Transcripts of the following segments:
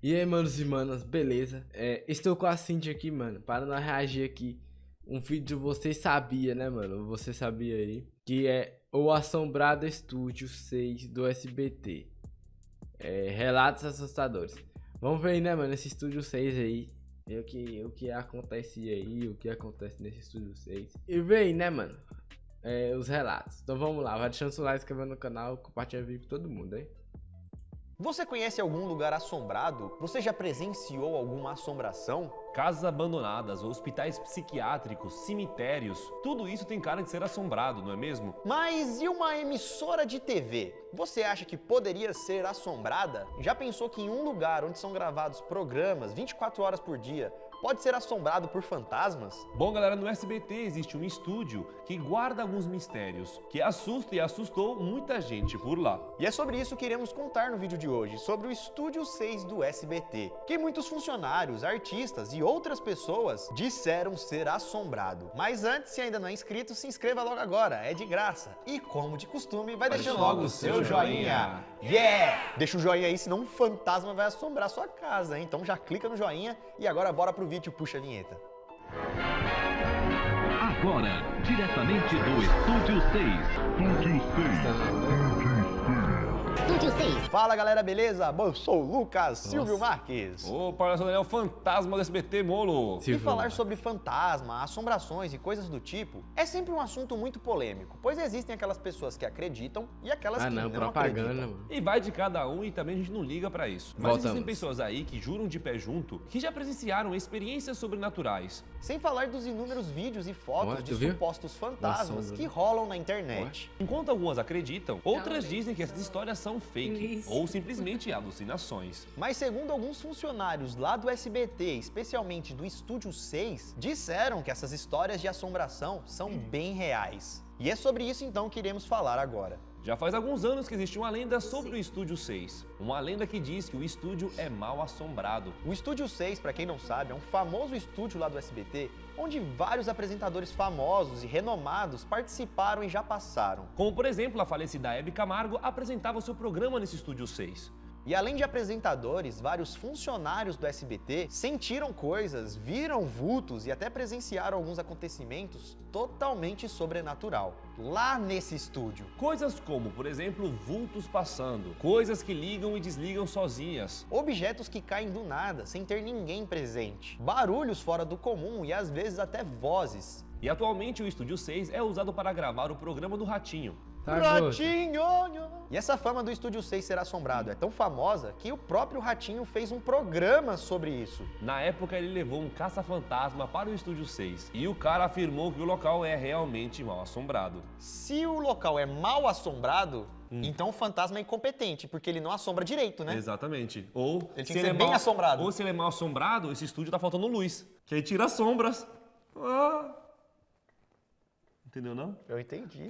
E aí, manos e manas, beleza? Estou com a Cintia aqui, mano, para nós reagir aqui. Um vídeo Você Sabia, né, mano? Você sabia aí? Que é O Assombrado Estúdio 6 do SBT. Relatos assustadores. Vamos ver aí, né, mano, esse Estúdio 6 aí. E o que acontece aí, o que acontece nesse Estúdio 6. E vem, né, mano? Os relatos. Então vamos lá, vai deixando o like, se inscrevendo no canal, compartilha o vídeo com todo mundo, hein? Você conhece algum lugar assombrado? Você já presenciou alguma assombração? Casas abandonadas, hospitais psiquiátricos, cemitérios, tudo isso tem cara de ser assombrado, não é mesmo? Mas e uma emissora de TV? Você acha que poderia ser assombrada? Já pensou que em um lugar onde são gravados programas 24 horas por dia, pode ser assombrado por fantasmas? Bom, galera, no SBT existe um estúdio que guarda alguns mistérios, que assusta e assustou muita gente por lá. E é sobre isso que iremos contar no vídeo de hoje, sobre o Estúdio 6 do SBT, que muitos funcionários, artistas e outras pessoas disseram ser assombrado. Mas antes, se ainda não é inscrito, se inscreva logo agora, é de graça. E como de costume, vai deixando logo o seu joinha. Yeah! Deixa o joinha aí, senão um fantasma vai assombrar sua casa, hein? Então já clica no joinha e agora bora pro vídeo, puxa a vinheta. Agora, diretamente do Estúdio 6. Fala galera, beleza? Bom, eu sou o Lucas Silvio Marques. Opa, olha só, é o fantasma do SBT, molo. E falar sobre fantasma, assombrações e coisas do tipo é sempre um assunto muito polêmico, pois existem aquelas pessoas que acreditam e aquelas que não propaganda, acreditam. mano. E vai de cada um e também a gente não liga pra isso. Mas Voltamos. existem pessoas aí que juram de pé junto que já presenciaram experiências sobrenaturais. Sem falar dos inúmeros vídeos e fotos de tu viu? supostos fantasmas Nossa, que rolam na internet. Enquanto algumas acreditam, outras dizem que essas histórias são fake ou simplesmente alucinações. Mas segundo alguns funcionários lá do SBT, especialmente do Estúdio 6, disseram que essas histórias de assombração são bem reais. E é sobre isso então que iremos falar agora. Já faz alguns anos que existe uma lenda sobre o Estúdio 6. Uma lenda que diz que o estúdio é mal assombrado. O Estúdio 6, para quem não sabe, é um famoso estúdio lá do SBT, onde vários apresentadores famosos e renomados participaram e já passaram. Como, por exemplo, a falecida Hebe Camargo apresentava seu programa nesse Estúdio 6. E além de apresentadores, vários funcionários do SBT sentiram coisas, viram vultos e até presenciaram alguns acontecimentos totalmente sobrenatural lá nesse estúdio. Coisas como, por exemplo, vultos passando, coisas que ligam e desligam sozinhas, Objetos que caem do nada, sem ter ninguém presente, barulhos fora do comum e às vezes até vozes. E atualmente o Estúdio 6 é usado para gravar o programa do Ratinho. Ratinho! E essa fama do Estúdio 6 ser assombrado é tão famosa que o próprio Ratinho fez um programa sobre isso. Na época ele levou um caça-fantasma para o Estúdio 6 e o cara afirmou que o local é realmente mal assombrado. Se o local é mal assombrado, então o fantasma é incompetente, porque ele não assombra direito, né? Exatamente. Ou Ele tinha que ser bem assombrado. Ou se ele é mal assombrado, esse estúdio tá faltando luz, que aí tira as sombras. Entendeu não? Eu entendi.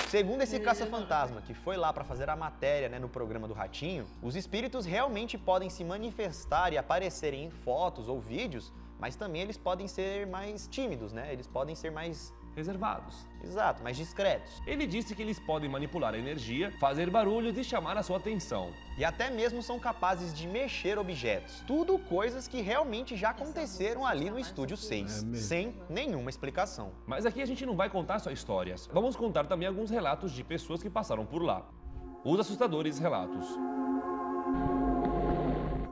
Segundo esse caça-fantasma que foi lá para fazer a matéria, né, no programa do Ratinho, os espíritos realmente podem se manifestar e aparecerem em fotos ou vídeos, mas também eles podem ser mais tímidos, né? Eles podem ser mais... Reservados. Exato, mais discretos. Ele disse que eles podem manipular a energia, fazer barulhos e chamar a sua atenção. E até mesmo são capazes de mexer objetos. Tudo coisas que realmente já aconteceram ali no Estúdio 6, sem nenhuma explicação. Mas aqui a gente não vai contar só histórias. Vamos contar também alguns relatos de pessoas que passaram por lá. Os assustadores relatos.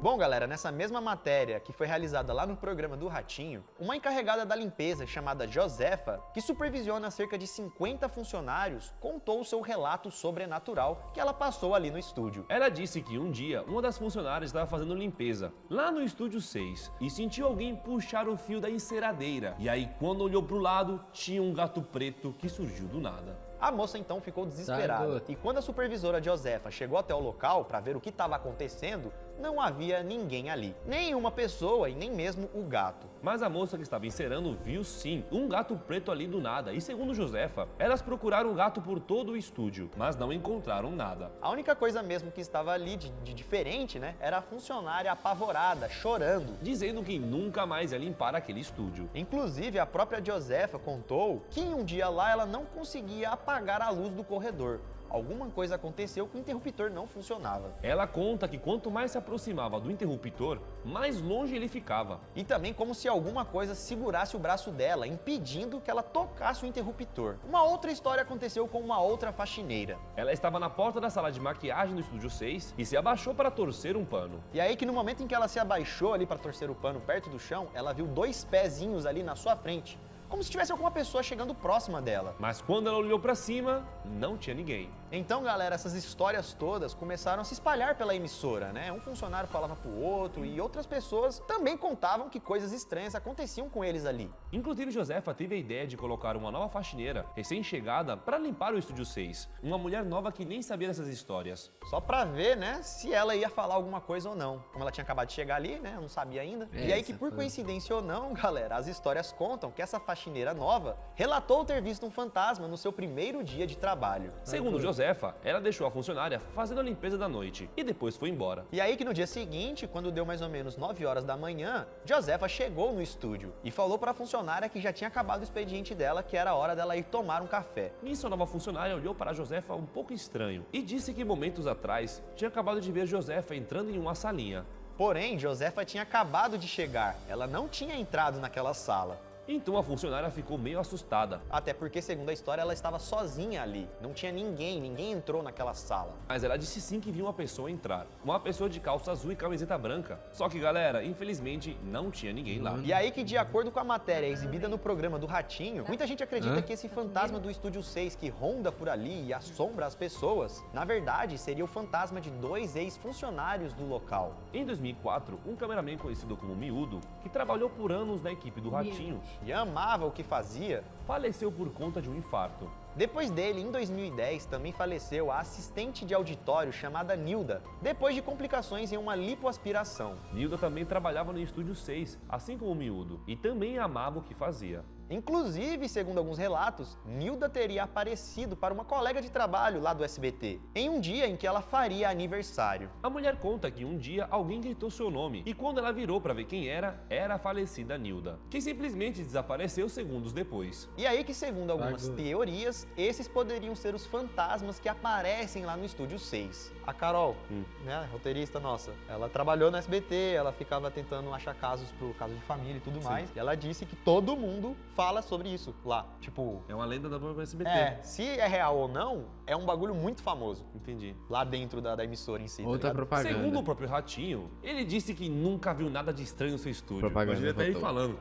Bom, galera, nessa mesma matéria que foi realizada lá no programa do Ratinho, uma encarregada da limpeza chamada Josefa, que supervisiona cerca de 50 funcionários, contou o seu relato sobrenatural que ela passou ali no estúdio. Ela disse que um dia uma das funcionárias estava fazendo limpeza lá no Estúdio 6 e sentiu alguém puxar o fio da enceradeira. E aí, quando olhou pro lado, tinha um gato preto que surgiu do nada. A moça então ficou desesperada e quando a supervisora Josefa chegou até o local para ver o que estava acontecendo, não havia ninguém ali. Nenhuma pessoa e nem mesmo o gato. Mas a moça que estava encerando viu sim um gato preto ali do nada e segundo Josefa, elas procuraram o gato por todo o estúdio, mas não encontraram nada. A única coisa mesmo que estava ali de diferente, né, era a funcionária apavorada, chorando, dizendo que nunca mais ia limpar aquele estúdio. Inclusive, a própria Josefa contou que em um dia lá ela não conseguia apagar a luz do corredor. alguma coisa aconteceu que o interruptor não funcionava. Ela conta que quanto mais se aproximava do interruptor, mais longe ele ficava. E também como se alguma coisa segurasse o braço dela, impedindo que ela tocasse o interruptor. Uma outra história aconteceu com uma outra faxineira. Ela estava na porta da sala de maquiagem do Estúdio 6 e se abaixou para torcer um pano. E aí que no momento em que ela se abaixou ali para torcer o pano perto do chão, ela viu 2 pezinhos ali na sua frente, como se tivesse alguma pessoa chegando próxima dela. Mas quando ela olhou para cima, não tinha ninguém. Então, galera, essas histórias todas começaram a se espalhar pela emissora, né? Um funcionário falava pro outro e outras pessoas também contavam que coisas estranhas aconteciam com eles ali. Inclusive, Josefa teve a ideia de colocar uma nova faxineira, recém-chegada, para limpar o Estúdio 6. Uma mulher nova que nem sabia dessas histórias. Só pra ver, né, se ela ia falar alguma coisa ou não. Como ela tinha acabado de chegar ali, né, não sabia ainda. E aí que por coincidência ou não, galera, as histórias contam que essa faxineira nova relatou ter visto um fantasma no seu primeiro dia de trabalho. Segundo Josefa, ela deixou a funcionária fazendo a limpeza da noite e depois foi embora. E aí que no dia seguinte, quando deu mais ou menos 9 horas da manhã, Josefa chegou no estúdio e falou para a funcionária que já tinha acabado o expediente dela, que era a hora dela ir tomar um café. Nisso, a nova funcionária olhou para Josefa um pouco estranho e disse que momentos atrás tinha acabado de ver Josefa entrando em uma salinha. Porém, Josefa tinha acabado de chegar, ela não tinha entrado naquela sala. Então a funcionária ficou meio assustada. Até porque, segundo a história, ela estava sozinha ali. Não tinha ninguém entrou naquela sala. Mas ela disse sim que viu uma pessoa entrar. Uma pessoa de calça azul e camiseta branca. Só que, galera, infelizmente, não tinha ninguém lá. E aí que, de acordo com a matéria exibida no programa do Ratinho, muita gente acredita que esse fantasma do Estúdio 6 que ronda por ali e assombra as pessoas, na verdade, seria o fantasma de 2 ex-funcionários do local. Em 2004, um cameraman conhecido como Miúdo, que trabalhou por anos na equipe do Ratinho, E amava o que fazia, faleceu por conta de um infarto. Depois dele, em 2010, também faleceu a assistente de auditório chamada Nilda, depois de complicações em uma lipoaspiração. Nilda também trabalhava no Estúdio 6, assim como o Miúdo, e também amava o que fazia. Inclusive, segundo alguns relatos, Nilda teria aparecido para uma colega de trabalho lá do SBT, em um dia em que ela faria aniversário. A mulher conta que um dia alguém gritou seu nome, e quando ela virou para ver quem era a falecida Nilda, que simplesmente desapareceu segundos depois. E aí que, segundo algumas teorias, esses poderiam ser os fantasmas que aparecem lá no Estúdio 6. A Carol, né, roteirista nossa, ela trabalhou no SBT, ela ficava tentando achar casos pro caso de família e tudo mais, e ela disse que todo mundo fala sobre isso lá. Tipo, É uma lenda da própria SBT. se é real ou não, é um bagulho muito famoso Entendi. lá dentro da emissora em si. tá Outra ligado? propaganda. Segundo o próprio Ratinho, ele disse que nunca viu nada de estranho no seu estúdio. Propaganda, Imagina até ele voltou. falando.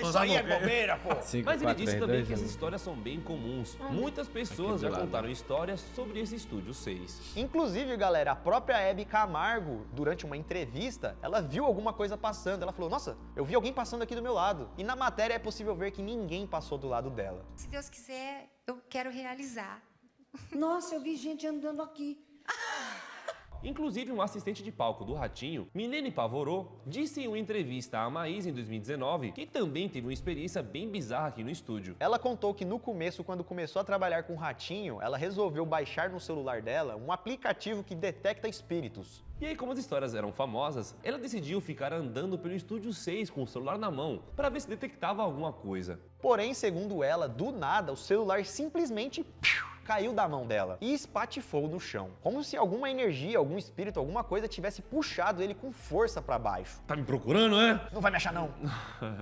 Isso aí é bobeira, pô! 5, Mas ele 4, disse 3, também 2, que essas 1. histórias são bem comuns. Muitas pessoas Aqui já do lado. contaram histórias sobre esse Estúdio 6. Inclusive, galera, a própria Hebe Camargo, durante uma entrevista, ela viu alguma coisa passando. Ela falou, nossa, eu vi alguém passando aqui do meu lado. E na matéria é possível ver que ninguém passou do lado dela. Se Deus quiser, eu quero realizar. Nossa, eu vi gente andando aqui. Inclusive, um assistente de palco do Ratinho, Milene Pavorô, disse em uma entrevista à Maísa em 2019 que também teve uma experiência bem bizarra aqui no estúdio. Ela contou que no começo, quando começou a trabalhar com o Ratinho, ela resolveu baixar no celular dela um aplicativo que detecta espíritos. E aí, como as histórias eram famosas, ela decidiu ficar andando pelo Estúdio 6 com o celular na mão para ver se detectava alguma coisa. Porém, segundo ela, do nada, o celular simplesmente caiu da mão dela e espatifou no chão. Como se alguma energia, algum espírito, alguma coisa tivesse puxado ele com força pra baixo. Tá me procurando, é? Não vai me achar, não!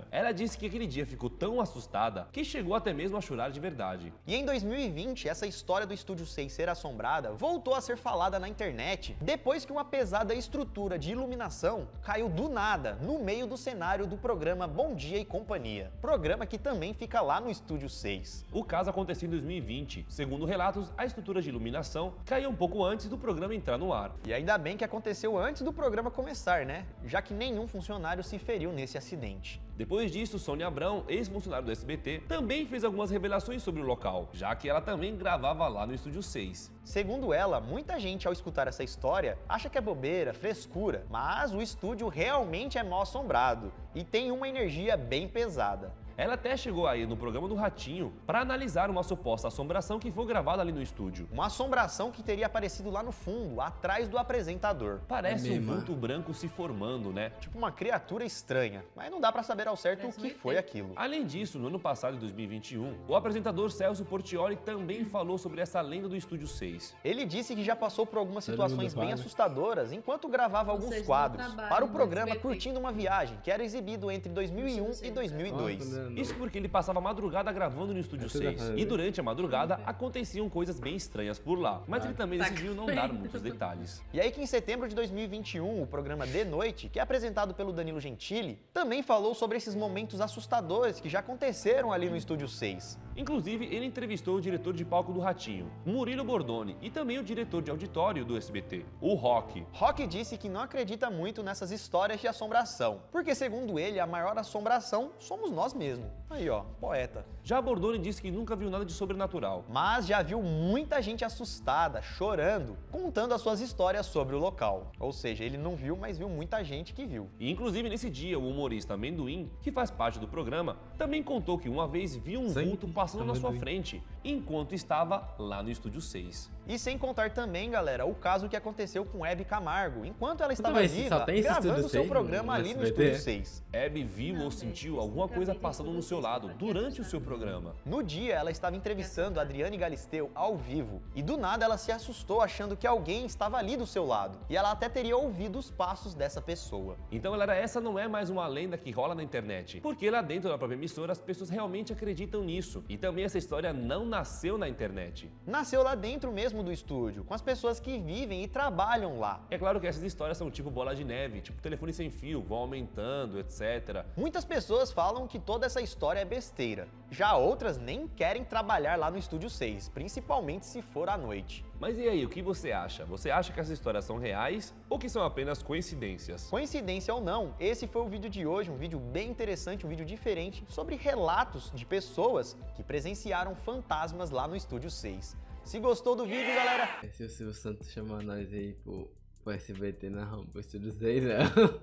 Ela disse que aquele dia ficou tão assustada que chegou até mesmo a chorar de verdade. E em 2020, essa história do Estúdio 6 ser assombrada voltou a ser falada na internet depois que uma pesada estrutura de iluminação caiu do nada no meio do cenário do programa Bom Dia e Companhia, programa que também fica lá no Estúdio 6. O caso aconteceu em 2020. Segundo relatos, a estrutura de iluminação caiu um pouco antes do programa entrar no ar. E ainda bem que aconteceu antes do programa começar, né? Já que nenhum funcionário se feriu nesse acidente. Depois disso, Sônia Abrão, ex-funcionária do SBT, também fez algumas revelações sobre o local, já que ela também gravava lá no Estúdio 6. Segundo ela, muita gente ao escutar essa história acha que é bobeira, frescura, mas o estúdio realmente é mal assombrado e tem uma energia bem pesada. Ela até chegou aí no programa do Ratinho para analisar uma suposta assombração que foi gravada ali no estúdio. Uma assombração que teria aparecido lá no fundo, atrás do apresentador. Parece um vulto branco se formando, né? Tipo uma criatura estranha, mas não dá pra saber ao certo o que foi aquilo. Além disso, no ano passado, em 2021, o apresentador Celso Portiolli também falou sobre essa lenda do Estúdio 6. Ele disse que já passou por algumas situações bem assustadoras enquanto gravava alguns quadros para o programa Curtindo uma Viagem, que era exibido entre 2001 e 2002. Isso porque ele passava a madrugada gravando no Estúdio 6. E durante a madrugada aconteciam coisas bem estranhas por lá. Mas ele também decidiu não dar muitos detalhes. E aí que em setembro de 2021, o programa De Noite, que é apresentado pelo Danilo Gentili, também falou sobre esses momentos assustadores que já aconteceram ali no Estúdio 6. Inclusive, ele entrevistou o diretor de palco do Ratinho, Murilo Bordoni, e também o diretor de auditório do SBT, o Rock. Rock disse que não acredita muito nessas histórias de assombração, porque segundo ele, a maior assombração somos nós mesmos. Aí ó, poeta. Já Bordoni disse que nunca viu nada de sobrenatural. Mas já viu muita gente assustada, chorando, contando as suas histórias sobre o local. Ou seja, ele não viu, mas viu muita gente que viu. E inclusive nesse dia, o humorista Amendoim, que faz parte do programa, também contou que uma vez viu um vulto passando na sua frente, enquanto estava lá no Estúdio 6. E sem contar também, galera, o caso que aconteceu com Hebe Camargo, enquanto ela estava viva, gravando seu programa ali no Estúdio 6. Hebe viu ou sentiu alguma coisa passando no seu lado durante o seu programa. No dia, ela estava entrevistando a Adriane Galisteu ao vivo, e do nada ela se assustou achando que alguém estava ali do seu lado, e ela até teria ouvido os passos dessa pessoa. Então, galera, essa não é mais uma lenda que rola na internet, porque lá dentro da própria emissora as pessoas realmente acreditam nisso. E também essa história não nasceu na internet. Nasceu lá dentro mesmo do estúdio, com as pessoas que vivem e trabalham lá. É claro que essas histórias são tipo bola de neve, tipo telefone sem fio, vão aumentando, etc. Muitas pessoas falam que toda essa história é besteira. Já outras nem querem trabalhar lá no Estúdio 6, principalmente se for à noite. Mas e aí, o que você acha? Você acha que essas histórias são reais ou que são apenas coincidências? Coincidência ou não, esse foi o vídeo de hoje, um vídeo bem interessante, um vídeo diferente sobre relatos de pessoas que presenciaram fantasmas lá no Estúdio 6. Se gostou do vídeo, galera... Se o Silvio Santos chamar nós aí pro SBT, não, pro Estúdio 6, não.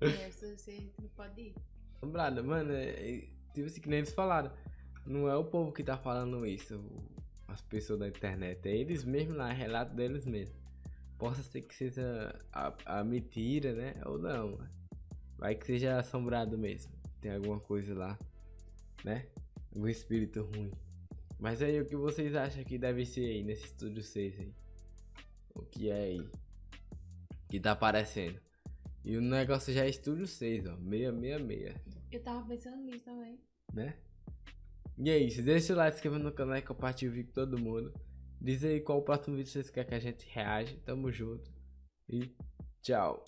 Você não pode ir. Brada, mano, tipo assim, que nem eles falaram, não é o povo que tá falando isso, as pessoas da internet, é eles mesmos lá, relato deles mesmos. Possa ser que seja a mentira, né, ou não, vai que seja assombrado mesmo, tem alguma coisa lá, né, algum espírito ruim. Mas aí, o que vocês acham que deve ser aí nesse Estúdio 6 aí? O que é aí? Que tá aparecendo? E o negócio já é Estúdio 6, ó, 666. Eu tava pensando nisso também. Né? E é isso, deixa o like, se inscreva no canal e compartilha o vídeo com todo mundo. Diz aí qual o próximo vídeo vocês querem que a gente reage. Tamo junto e tchau.